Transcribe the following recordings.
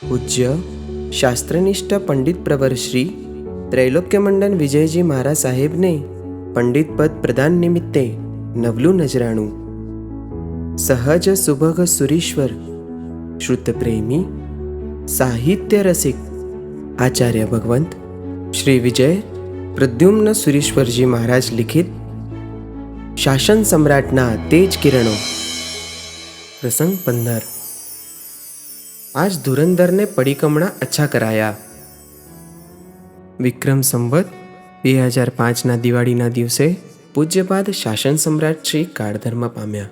પૂજ્ય શાસ્ત્રનિષ્ઠ પંડિત પ્રવર શ્રી ત્રૈલોક્યમંડન વિજયજી મહારાજ સાહેબને પંડિત પદ પ્રદાન નિમિત્તે નવલું નજરાણું. સહજ સુભગ સુરીશ્વર શ્રુત પ્રેમી સાહિત્ય રસિક આચાર્ય ભગવંત શ્રી વિજય પ્રદ્યુમ્ન સુરીશ્વરજી મહારાજ લિખિત શાસન સમ્રાટના તેજ કિરણો. પ્રસંગ 15. આજ ધુરંધરને પડીકમણા અચ્છા કરાયા. વિક્રમ સંવત 2005ના દિવાળીના દિવસે પૂજ્યપાદ શાસન સમ્રાટ શ્રી કાળધર્મ પામ્યા.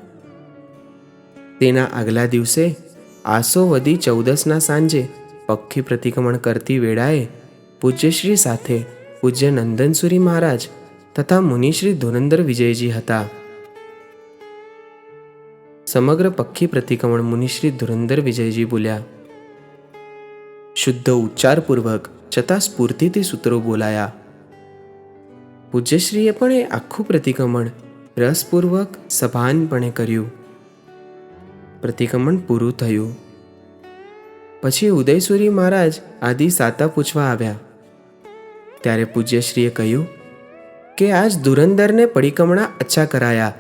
તેના આગલા દિવસે આસો વદી 14ના સાંજે પક્ષી પ્રતિક્રમણ કરતી વેળાએ પૂજ્યશ્રી સાથે પૂજ્ય નંદનસુરી મહારાજ તથા મુનિશ્રી ધુરંધર વિજયજી હતા. સમગ્ર પક્ષી પ્રતિક્રમણ મુનિશ્રી ધુરંધર વિજયજી બોલ્યા. શુદ્ધ ઉચ્ચારપૂર્વક છતાં સ્ફૂર્તિથી સૂત્રો બોલાયા. પૂજ્યશ્રીએ પણ એ આખું પ્રતિક્રમણ રસપૂર્વક સભાનપણે કર્યું. પ્રતિક્રમણ પૂરું થયું પછી ઉદયસુરી મહારાજ આદિ સાતા પૂછવા આવ્યા. ત્યારે પૂજ્યશ્રીએ કહ્યું કે આજ ધુરંધરને પડીકમણા અચ્છા કરાયા.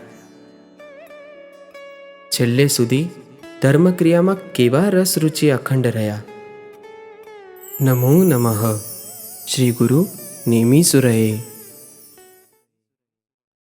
છેલ્લે સુધી ધર્મક્રિયામાં કેવા રસ રુચિ અખંડ રહ્યા. નમો નમઃ. શ્રી ગુરુ નેમિ સુરયે.